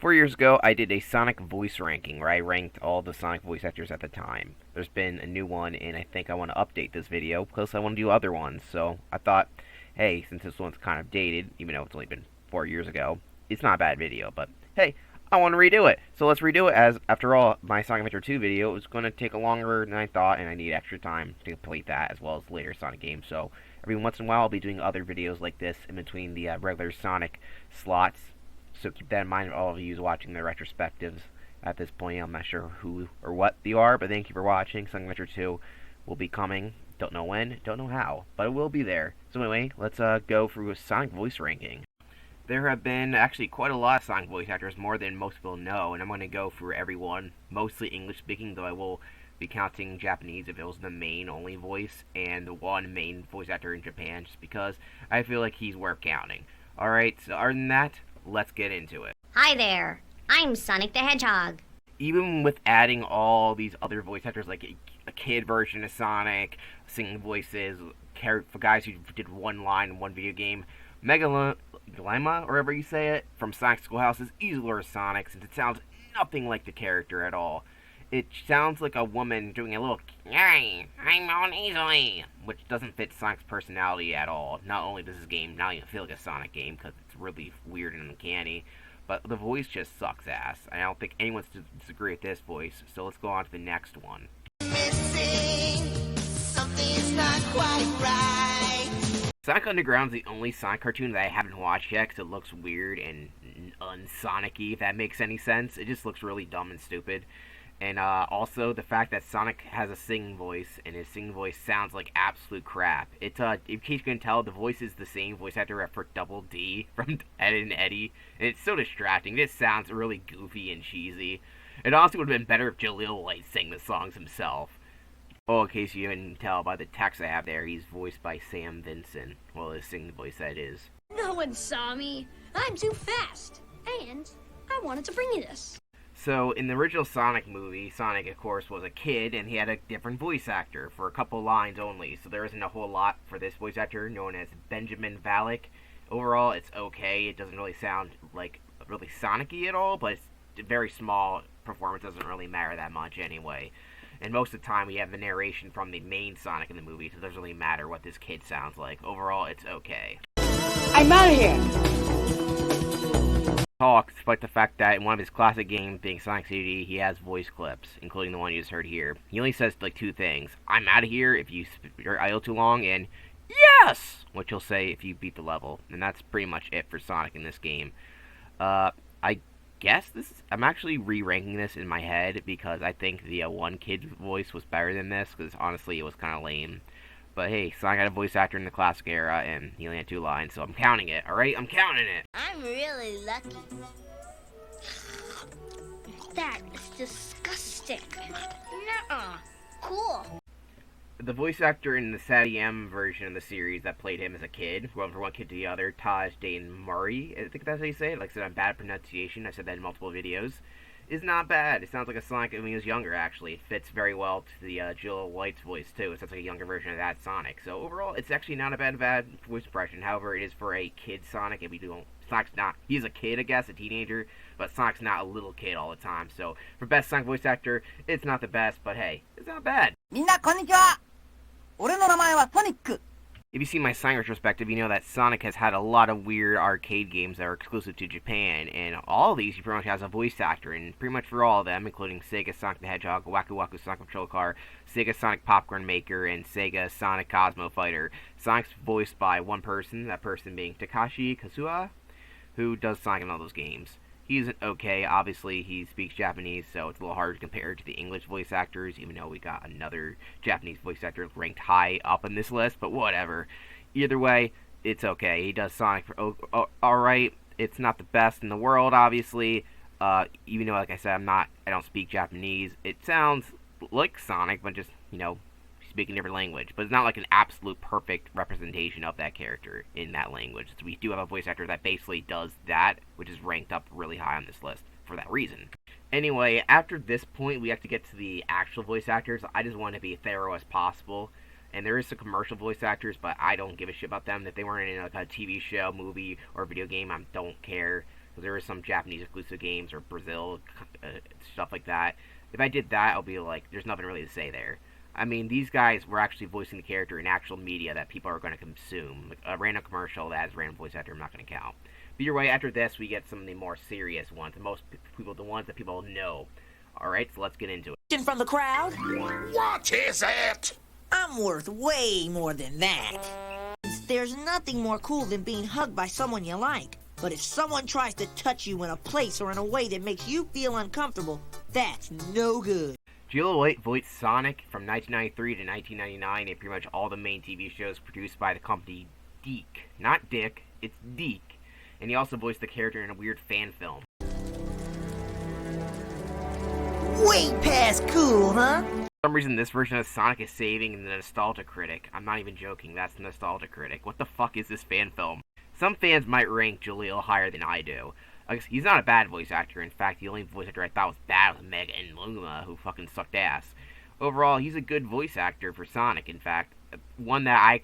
4 years ago, I did a Sonic voice ranking where I ranked all the Sonic voice actors at the time. There's been a new one, and I think I want to update this video because I want to do other ones. So I thought, hey, since this one's kind of dated, even though it's only been 4 years ago, it's not a bad video. But hey, I want to redo it. So let's redo it, as after all, my Sonic Adventure 2 video was going to take a longer than I thought, and I need extra time to complete that as well as later Sonic games. So every once in a while, I'll be doing other videos like this in between the regular Sonic slots. So keep that in mind, all of you watching the retrospectives. At this point, I'm not sure who or what they are, but thank you for watching. Sonic Adventure 2 will be coming. Don't know when, don't know how, but it will be there. So anyway, let's go through a Sonic voice ranking. There have been actually quite a lot of Sonic voice actors, more than most people know, and I'm going to go through everyone, mostly English speaking, though I will be counting Japanese if it was the main only voice, and the one main voice actor in Japan, just because I feel like he's worth counting. Alright, so other than that, let's get into it. Hi there, I'm Sonic the Hedgehog. Even with adding all these other voice actors, like a kid version of Sonic, singing voices, for guys who did one line in one video game, Megalima, or however you say it, from Sonic Schoolhouse is easier as Sonic, since it sounds nothing like the character at all. It sounds like a woman doing a little, "Yay, I'm on easily," which doesn't fit Sonic's personality at all. Not only does this game not even feel like a Sonic game, because it's really weird and uncanny, but the voice just sucks ass. I don't think anyone's to disagree with this voice, so let's go on to the next one. Missing, something's not quite right. Sonic Underground is the only Sonic cartoon that I haven't watched yet, because it looks weird and un-Sonic-y, if that makes any sense. It just looks really dumb and stupid. And also the fact that Sonic has a singing voice, and his singing voice sounds like absolute crap. It's in case you can tell, the voice is the same voice actor for Double D from Ed and Eddie, and it's so distracting. It sounds really goofy and cheesy. It honestly would have been better if Jaleel White sang the songs himself. Oh, in case you didn't tell by the text I have there, he's voiced by Sam Vincent. Well, his singing voice, that is. No one saw me. I'm too fast. And I wanted to bring you this. So, in the original Sonic movie, Sonic, of course, was a kid, and he had a different voice actor for a couple lines only, so there isn't a whole lot for this voice actor, known as Benjamin Valek. Overall, it's okay. It doesn't really sound, like, really Sonic-y at all, but it's a very small performance. Doesn't really matter that much anyway. And most of the time, we have the narration from the main Sonic in the movie, so it doesn't really matter what this kid sounds like. Overall, it's okay. I'm out of here! Talk, despite the fact that in one of his classic games, being Sonic CD, he has voice clips, including the one you just heard here. He only says like two things: "I'm out of here" if you're idle too long, and "Yes!" which he'll say if you beat the level. And that's pretty much it for Sonic in this game. I guess I'm actually re-ranking this in my head because I think the one kid's voice was better than this, because honestly it was kind of lame. But hey, Sonic had a voice actor in the classic era, and he only had 2 lines, so I'm counting it, alright? I'm counting it! I'm really lucky. That is disgusting. Nuh-uh. Cool. The voice actor in the Sadie M version of the series that played him as a kid, went from one kid to the other, Taj Dane Murray, I think that's how you say it. Like I said, I'm bad at pronunciation, I said that in multiple videos. Is not bad. It sounds like a Sonic when he was younger, actually. It fits very well to the Jill White's voice, too. It sounds like a younger version of that Sonic. So overall, it's actually not a bad voice impression. However, it is for a kid Sonic, and Sonic's not, he's a kid, I guess, a teenager, but Sonic's not a little kid all the time. So for best Sonic voice actor, it's not the best, but hey, it's not bad. みんなこんにちは。俺の名前はソニック。 If you see my Sonic retrospective, you know that Sonic has had a lot of weird arcade games that are exclusive to Japan, and all of these he pretty much has a voice actor, and pretty much for all of them, including Sega Sonic the Hedgehog, Waku Waku Sonic Patrol Car, Sega Sonic Popcorn Maker, and Sega Sonic Cosmo Fighter. Sonic's voiced by one person, that person being Takashi Kazuha, who does Sonic in all those games. He's okay. Obviously, he speaks Japanese, so it's a little hard to compare to the English voice actors, even though we got another Japanese voice actor ranked high up in this list, but whatever. Either way, it's okay. He does Sonic alright. It's not the best in the world, obviously. Even though, like I said, I don't speak Japanese. It sounds like Sonic, but just, speak a different language. But it's not like an absolute perfect representation of that character in that language. So we do have a voice actor that basically does that, which is ranked up really high on this list for that reason. Anyway, after this point, we have to get to the actual voice actors. I just want to be thorough as possible. And there is some commercial voice actors, but I don't give a shit about them. If they weren't in like a TV show, movie, or video game, I don't care. because there are some Japanese exclusive games or Brazil stuff like that. If I did that, I'll be like, there's nothing really to say there. I mean, these guys were actually voicing the character in actual media that people are going to consume. Like a random commercial that has a random voice actor, I'm not going to count. But you're right, after this, we get some of the more serious ones. The most people, the ones that people know. Alright, so let's get into it. From the crowd? What is it? I'm worth way more than that. There's nothing more cool than being hugged by someone you like. But if someone tries to touch you in a place or in a way that makes you feel uncomfortable, that's no good. Gila White voiced Sonic from 1993 to 1999 in pretty much all the main TV shows produced by the company Deke. Not Dick, it's Deke. And he also voiced the character in a weird fan film. Way past cool, huh? For some reason, this version of Sonic is saving the Nostalgia Critic. I'm not even joking, that's the Nostalgia Critic. What the fuck is this fan film? Some fans might rank Jaleel higher than I do. He's not a bad voice actor. In fact, the only voice actor I thought was bad was Mega and Luma, who fucking sucked ass. Overall, he's a good voice actor for Sonic, in fact. One that I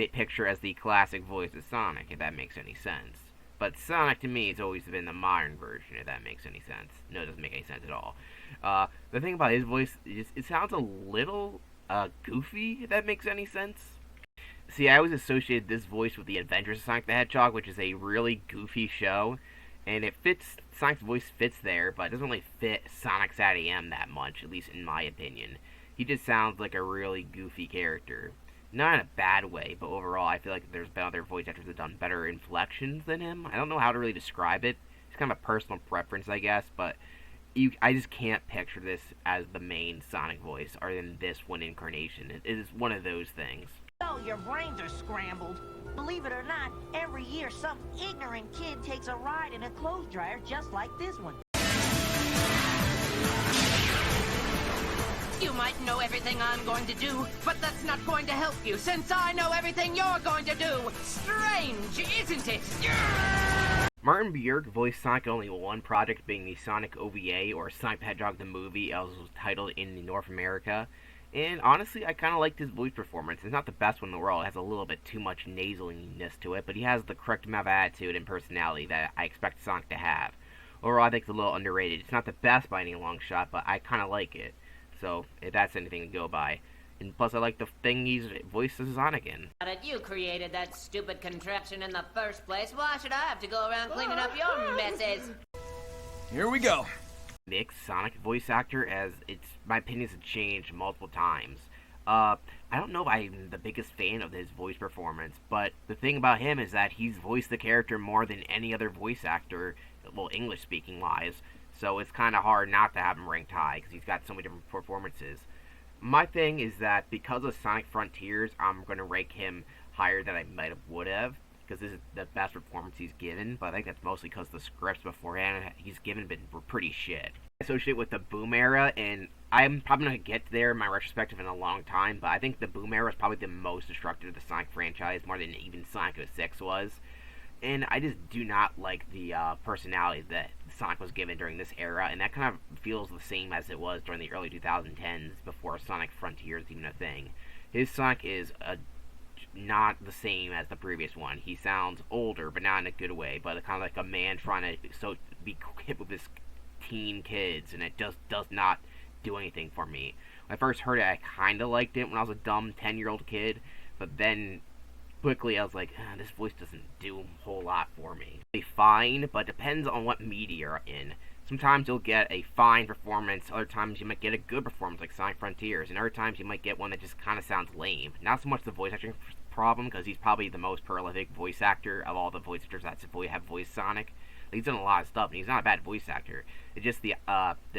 picture as the classic voice of Sonic, if that makes any sense. But Sonic, to me, has always been the modern version, if that makes any sense. No, it doesn't make any sense at all. The thing about his voice is it sounds a little goofy, if that makes any sense. See, I always associated this voice with The Adventures of Sonic the Hedgehog, which is a really goofy show. And it fits, Sonic's voice fits there, but it doesn't really fit Sonic SatAM that much, at least in my opinion. He just sounds like a really goofy character. Not in a bad way, but overall, I feel like there's been other voice actors that have done better inflections than him. I don't know how to really describe it. It's kind of a personal preference, I guess, but I just can't picture this as the main Sonic voice, other than this one incarnation. It is one of those things. Oh, your brains are scrambled. Believe it or not, every year some ignorant kid takes a ride in a clothes dryer just like this one. You might know everything I'm going to do, but that's not going to help you, since I know everything you're going to do. Strange, isn't it? Martin Bjork voiced Sonic in only one project, being the Sonic OVA, or Sonic the Hedgehog the Movie, as was titled in North America. And honestly, I kind of liked his voice performance. It's not the best one in the world. It has a little bit too much nasaliness to it, but he has the correct amount of attitude and personality that I expect Sonic to have. Overall, I think it's a little underrated. It's not the best by any long shot, but I kind of like it. So, if that's anything to go by. And plus, I like the thing he's voiced as Sonic in. You created that stupid contraption in the first place. Why should I have to go around cleaning up your messes? Here we go. Nick's Sonic voice actor, as my opinions have changed multiple times. I don't know if I'm the biggest fan of his voice performance, but the thing about him is that he's voiced the character more than any other voice actor, well, English-speaking wise, so it's kind of hard not to have him ranked high, because he's got so many different performances. My thing is that because of Sonic Frontiers, I'm going to rank him higher than I would have, because this is the best performance he's given, but I think that's mostly because the scripts beforehand he's given were pretty shit. I associate with the Boom era, and I'm probably going to get there in my retrospective in a long time, but I think the Boom era is probably the most destructive of the Sonic franchise, more than even Sonic 06 was. And I just do not like the personality that Sonic was given during this era, and that kind of feels the same as it was during the early 2010s, before Sonic Frontiers even a thing. His Sonic is not the same as the previous one. He sounds older, but not in a good way, but kind of like a man trying to be hip with his teen kids, and it just does not do anything for me. When I first heard it, I kind of liked it when I was a dumb 10-year-old kid, but then quickly I was like, this voice doesn't do a whole lot for me. It's fine, but depends on what media you're in. Sometimes you'll get a fine performance, other times you might get a good performance like Sonic Frontiers, and other times you might get one that just kind of sounds lame. Not so much the voice acting problem, because he's probably the most prolific voice actor of all the voice actors that have voiced Sonic. He's done a lot of stuff, and he's not a bad voice actor. It's just the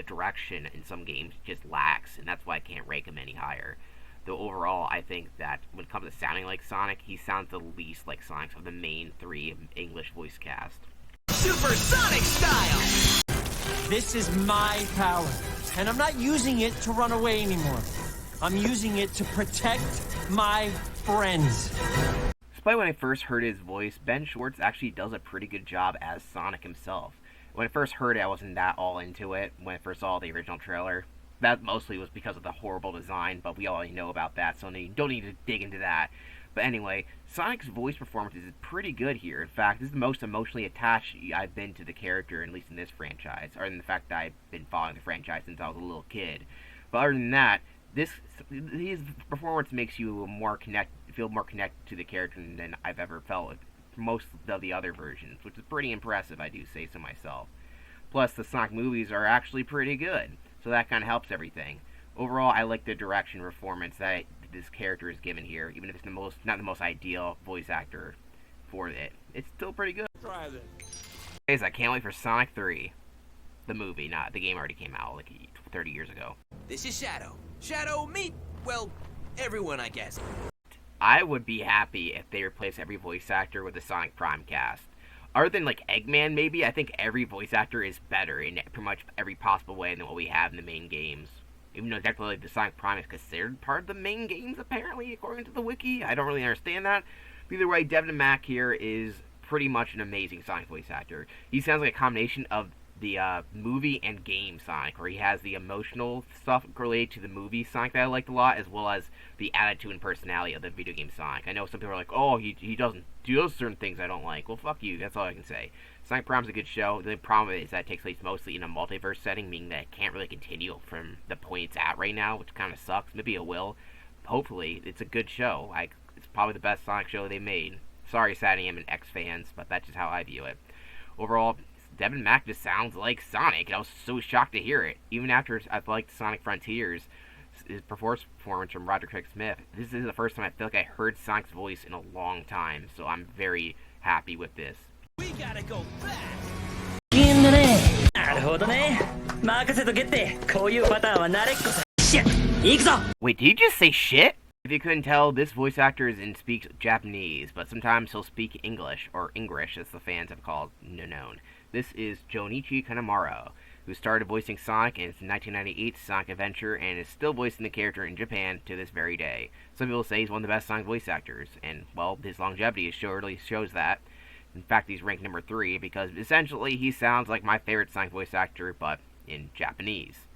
direction in some games just lacks, and that's why I can't rank him any higher. Though overall, I think that when it comes to sounding like Sonic, he sounds the least like Sonic of the main three English voice cast. Supersonic style! This is my power, and I'm not using it to run away anymore. I'm using it to protect my friends. Despite when I first heard his voice, Ben Schwartz actually does a pretty good job as Sonic himself. When I first heard it, I wasn't that all into it when I first saw the original trailer. That mostly was because of the horrible design, but we already know about that, so you don't need to dig into that. But anyway, Sonic's voice performance is pretty good here. In fact, this is the most emotionally attached I've been to the character, at least in this franchise, other than the fact that I've been following the franchise since I was a little kid. But other than that, his performance makes you feel more connected to the character than I've ever felt with most of the other versions, which is pretty impressive, I do say so myself. Plus, the Sonic movies are actually pretty good, so that kind of helps everything. Overall, I like the direction and performance that this character is given here, even if it's not the most ideal voice actor for it. It's still pretty good. Try this. Guys, I can't wait for Sonic 3. The movie, not the game already came out like 30 years ago. This is Shadow. Shadow, meet, well, everyone, I guess. I would be happy if they replace every voice actor with a Sonic Prime cast. Other than like Eggman, maybe, I think every voice actor is better in pretty much every possible way than what we have in the main games. Even though technically the Sonic Prime is considered part of the main games, apparently, according to the Wiki. I don't really understand that. But either way, Devin Mack here is pretty much an amazing Sonic voice actor. He sounds like a combination of the movie and game Sonic, where he has the emotional stuff related to the movie Sonic that I liked a lot, as well as the attitude and personality of the video game Sonic. I know some people are like, oh, he doesn't do those certain things I don't like. Well, fuck you, that's all I can say. Sonic Prime's a good show. The problem is that it takes place mostly in a multiverse setting, meaning that it can't really continue from the point it's at right now, which kind of sucks. Maybe it will. Hopefully, it's a good show. It's probably the best Sonic show they made. Sorry, SatAM and X fans, but that's just how I view it. Overall, Devin Mack just sounds like Sonic, and I was so shocked to hear it. Even after I've liked Sonic Frontiers, his performance from Roger Craig Smith, this is the first time I feel like I heard Sonic's voice in a long time, so I'm very happy with this. We gotta go fast. Wait, did he just say shit? If you couldn't tell, this voice actor speaks Japanese, but sometimes he'll speak English, or Ingrish as the fans have called known. This is Jonichi Kanemaru, who started voicing Sonic in its 1998 Sonic Adventure and is still voicing the character in Japan to this very day. Some people say he's one of the best Sonic voice actors, and, well, his longevity surely shows that. In fact, he's ranked number 3 because essentially he sounds like my favorite Sonic voice actor, but in Japanese,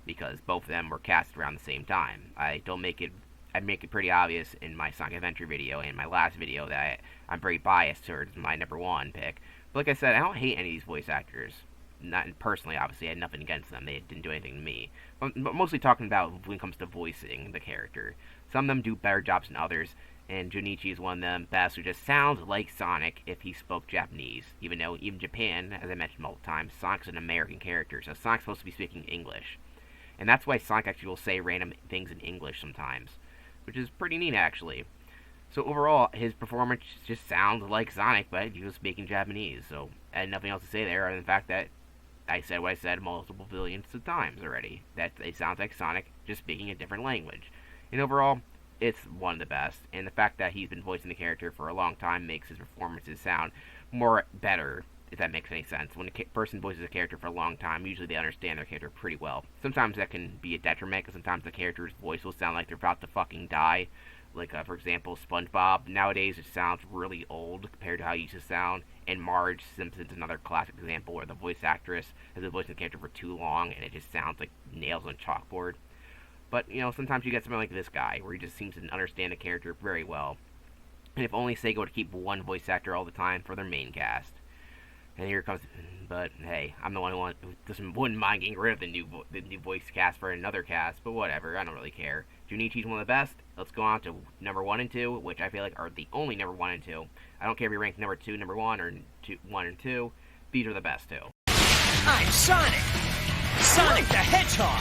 because both of them were cast around the same time. I make it pretty obvious in my Sonic Adventure video and my last video that I'm very biased towards my number 1 pick. But like I said, I don't hate any of these voice actors. Not personally, obviously, I had nothing against them. They didn't do anything to me. But mostly talking about when it comes to voicing the character. Some of them do better jobs than others, and Junichi is one of them best who just sounds like Sonic if he spoke Japanese. Even though, even Japan, as I mentioned multiple times, Sonic's an American character, so Sonic's supposed to be speaking English. And that's why Sonic actually will say random things in English sometimes, which is pretty neat, actually. So overall, his performance just sounds like Sonic, but he was speaking Japanese, so I had nothing else to say there other than the fact that I said what I said multiple billions of times already. That it sounds like Sonic, just speaking a different language. And overall, it's one of the best, and the fact that he's been voicing the character for a long time makes his performances sound better, if that makes any sense. When a person voices a character for a long time, usually they understand their character pretty well. Sometimes that can be a detriment, because sometimes the character's voice will sound like they're about to fucking die. Like, for example, SpongeBob. Nowadays, it sounds really old compared to how it used to sound. And Marge Simpson's another classic example where the voice actress has been voicing the character for too long, and it just sounds like nails on chalkboard. But, sometimes you get something like this guy, where he just seems to understand the character very well. And if only Sega would keep one voice actor all the time for their main cast. And here comes, but hey, I'm the one who wouldn't mind getting rid of the new voice cast for another cast, but whatever, I don't really care. Junichi's one of the best. Let's go on to number 1 and 2, which I feel like are the only number 1 and 2. I don't care if you rank number 2, number 1, or 1 and 2. These are the best two. I'm Sonic! Sonic the Hedgehog!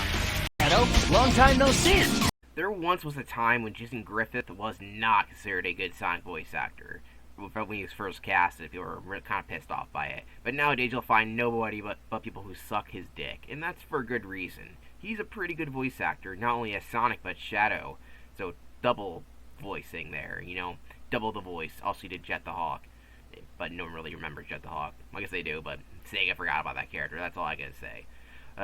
Hello, long time no see. There once was a time when Jason Griffith was not considered a good Sonic voice actor. When he was first casted, people were kind of pissed off by it. But nowadays you'll find nobody but people who suck his dick, and that's for good reason. He's a pretty good voice actor, not only as Sonic but Shadow, so double voicing there, double the voice. Also he did Jet the Hawk, but no one really remembers Jet the Hawk. I guess they do, but Sega forgot about that character, that's all I gotta say.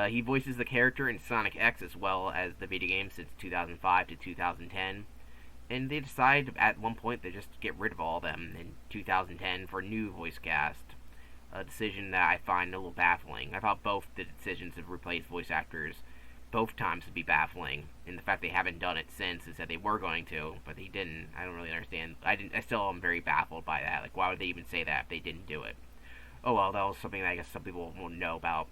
He voices the character in Sonic X as well as the video game since 2005 to 2010. And they decided at one point to just get rid of all of them in 2010 for a new voice cast. A decision that I find a little baffling. I thought both the decisions to replace voice actors both times to be baffling. And the fact they haven't done it since is that they were going to, but they didn't. I don't really understand. I still am very baffled by that. Like, why would they even say that if they didn't do it? Oh well, that was something that I guess some people won't know about.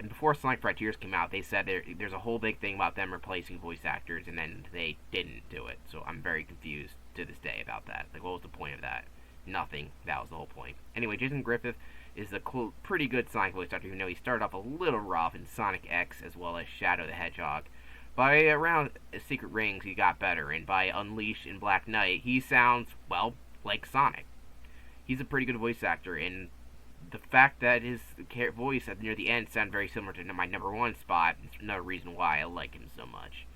Before Sonic Frontiers came out, they said there's a whole big thing about them replacing voice actors, and then they didn't do it. So I'm very confused to this day about that. Like, what was the point of that? Nothing. That was the whole point. Anyway, Jason Griffith is a cool, pretty good Sonic voice actor. You know, he started off a little rough in Sonic X as well as Shadow the Hedgehog. By around Secret Rings, he got better, and by Unleashed and Black Knight, he sounds, well, like Sonic. He's a pretty good voice actor, and the fact that his voice at near the end sounded very similar to my number one spot is another reason why I like him so much.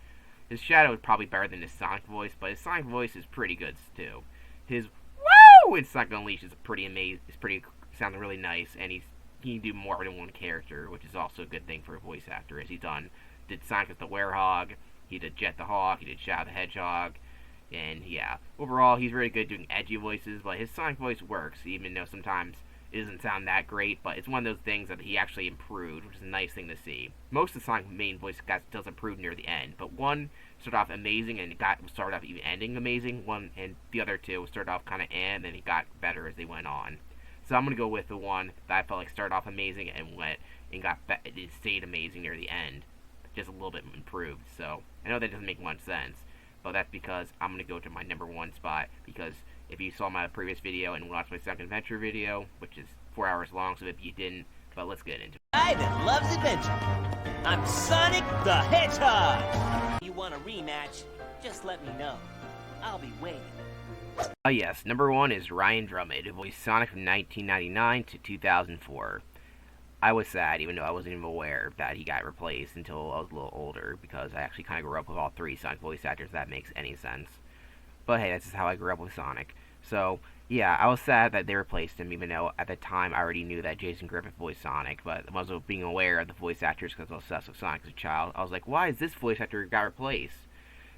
His Shadow is probably better than his Sonic voice, but his Sonic voice is pretty good too. His "Woo!" in Sonic Unleashed is pretty amazing. It's pretty sounding really nice, and he can do more than one character, which is also a good thing for a voice actor. As did Sonic as the Werehog, he did Jet the Hawk, he did Shadow the Hedgehog. And yeah, overall, he's really good doing edgy voices, but his Sonic voice works, even though sometimes it doesn't sound that great, but it's one of those things that he actually improved, which is a nice thing to see. Most of the Sonic main voice does improve near the end, but one started off amazing and started off even ending amazing, one and the other two started off kind of and then he got better as they went on. So I'm going to go with the one that I felt like started off amazing and it stayed amazing near the end, just a little bit improved. So I know that doesn't make much sense, but that's because I'm going to go to my number one spot, because if you saw my previous video and watched my Sonic Adventure video, which is 4 hours long, so if you didn't, but let's get into it. Guy that loves adventure. I'm Sonic the Hedgehog. You want a rematch? Just let me know. I'll be waiting. Yes, number one is Ryan Drummond, who voiced Sonic from 1999 to 2004. I was sad, even though I wasn't even aware that he got replaced until I was a little older, because I actually kind of grew up with all three Sonic voice actors, if that makes any sense. But hey, that's just how I grew up with Sonic. So, yeah, I was sad that they replaced him, even though at the time I already knew that Jason Griffith voiced Sonic, but I was being aware of the voice actors because I was obsessed with Sonic as a child. I was like, why is this voice actor got replaced?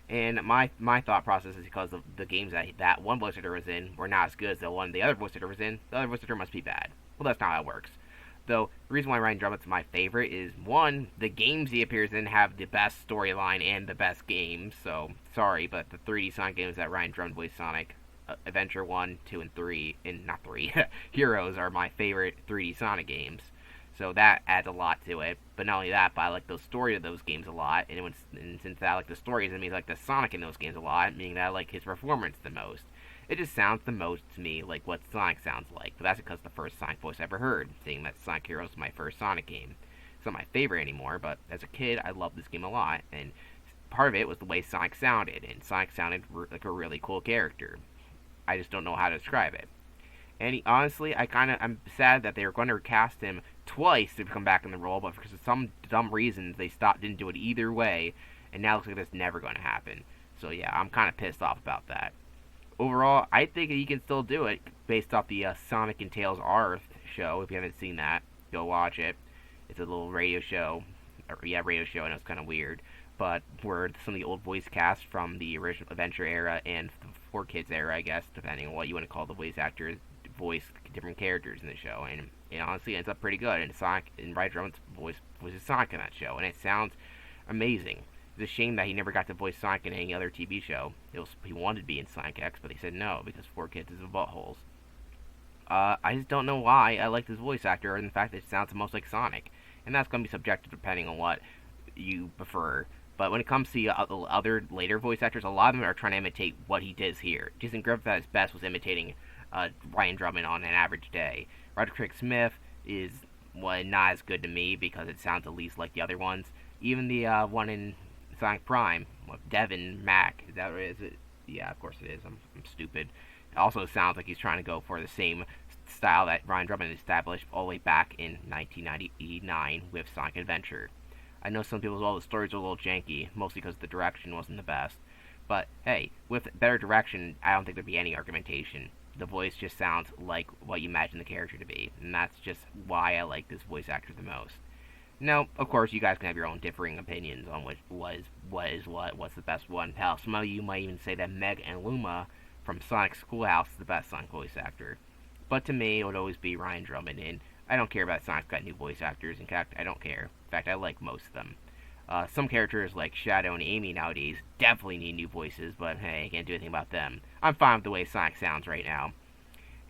And my thought process is because of the games that one voice actor was in were not as good as the one the other voice actor was in. The other voice actor must be bad. Well, that's not how it works. Though, the reason why Ryan Drummond's my favorite is, one, the games he appears in have the best storyline and the best games, so, sorry, but the 3D Sonic games that Ryan Drummond voiced Sonic, Adventure 1, 2, and 3, and not 3, Heroes are my favorite 3D Sonic games. So that adds a lot to it. But not only that, but I like the story of those games a lot, and since I like the stories, it means I like the Sonic in those games a lot, meaning that I like his performance the most. It just sounds the most to me like what Sonic sounds like, but that's because the first Sonic voice I ever heard, seeing that Sonic Heroes is my first Sonic game. It's not my favorite anymore, but as a kid, I loved this game a lot, and part of it was the way Sonic sounded, and Sonic sounded like a really cool character. I just don't know how to describe it. And honestly, I'm sad that they were going to recast him twice to come back in the role, but for some dumb reasons, they didn't do it either way, and now it looks like that's never going to happen. So yeah, I'm kind of pissed off about that. Overall, I think he can still do it based off the Sonic and Tails Arth show. If you haven't seen that, go watch it. It's a little radio show. Radio show, and it's kind of weird. But where some of the old voice cast from the original Adventure era and the 4Kids era, I guess, depending on what you want to call the voice actors, voice different characters in the show. And it honestly ends up pretty good. And Sonic and Ryan Drummond's voice was Sonic in that show. And it sounds amazing. It's a shame that he never got to voice Sonic in any other TV show. He wanted to be in Sonic X, but they said no, because 4Kids is a buttholes. I just don't know why I like this voice actor, and the fact that it sounds the most like Sonic. And that's going to be subjective depending on what you prefer. But when it comes to other later voice actors, a lot of them are trying to imitate what he does here. Jason Griffith at his best was imitating Ryan Drummond on an average day. Roger Craig Smith is not as good to me because it sounds at least like the other ones. Even the one in Sonic Prime with Devin Mack, is it? Yeah, of course it is. I'm stupid. It also sounds like he's trying to go for the same style that Ryan Drummond established all the way back in 1999 with Sonic Adventure. I know some people, the stories are a little janky, mostly because the direction wasn't the best. But hey, with better direction, I don't think there'd be any argumentation. The voice just sounds like what you imagine the character to be, and that's just why I like this voice actor the most. Now, of course, you guys can have your own differing opinions on what's the best one. Hell, some of you might even say that Meg and Luma from Sonic Schoolhouse is the best Sonic voice actor. But to me, it would always be Ryan Drummond, and I don't care about Sonic's got new voice actors. In fact, I don't care. In fact, I like most of them. Some characters like Shadow and Amy nowadays definitely need new voices, but hey, I can't do anything about them. I'm fine with the way Sonic sounds right now.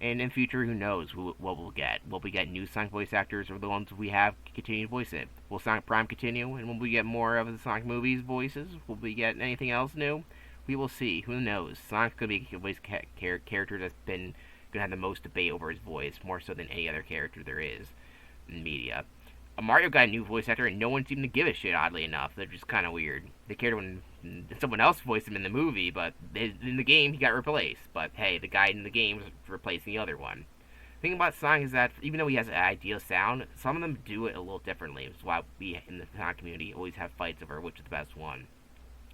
And in future, who knows what we'll get. Will we get new Sonic voice actors, or the ones we have continue to voice it? Will Sonic Prime continue, and will we get more of the Sonic movies voices? Will we get anything else new? We will see. Who knows? Sonic's going to be a voice character that's been going to have the most debate over his voice, more so than any other character there is in media. Mario got a new voice actor, and no one seemed to give a shit, oddly enough. They're just kind of weird. They cared when someone else voiced him in the movie, but in the game, he got replaced. But hey, the guy in the game was replacing the other one. The thing about Sonic is that, even though he has an ideal sound, some of them do it a little differently. That's why we, in the Sonic community, always have fights over which is the best one.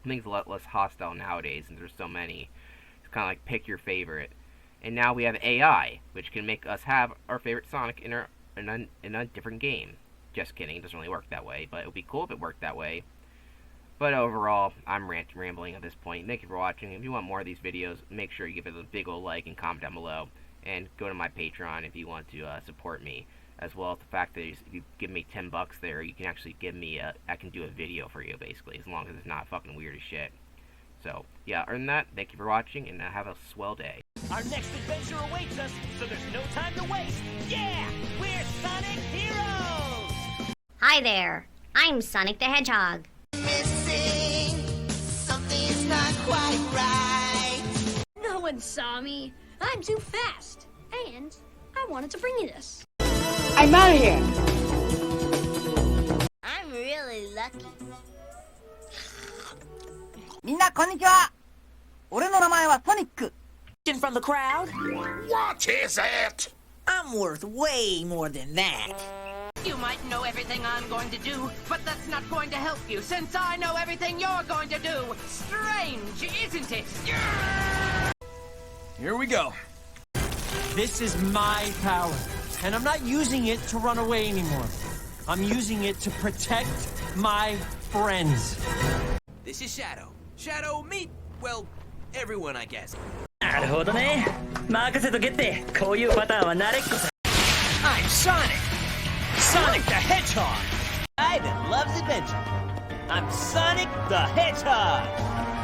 I think it's a lot less hostile nowadays, since there's so many. It's kind of like, pick your favorite. And now we have AI, which can make us have our favorite Sonic in a different game. Just kidding, it doesn't really work that way, but it would be cool if it worked that way. But overall, I'm rambling at this point. Thank you for watching. If you want more of these videos, make sure you give it a big ol' like and comment down below. And go to my Patreon if you want to support me. As well as the fact that if you give me $10 there, you can actually give me I can do a video for you, basically, as long as it's not fucking weird as shit. So, yeah, other than that, thank you for watching, and have a swell day. Our next adventure awaits us, so there's no time to waste. Yeah, we're Sonic Heroes! Hi there. I'm Sonic the Hedgehog. Something's not quite right. No one saw me. I'm too fast. And I wanted to bring you this. I'm out of here. I'm really lucky. みんなこんにちは。俺の名前はソニック。 From the crowd? What is it? I'm worth way more than that. You might know everything I'm going to do, but that's not going to help you, since I know everything you're going to do. Strange, isn't it? Here we go. This is my power, and I'm not using it to run away anymore. I'm using it to protect my friends. This is Shadow. Shadow, meet, well, everyone, I guess. なるほどね。任せとけって、こういうパターンは慣れっこさ。I'm Sonic! Sonic the Hedgehog! I that loves adventure. I'm Sonic the Hedgehog!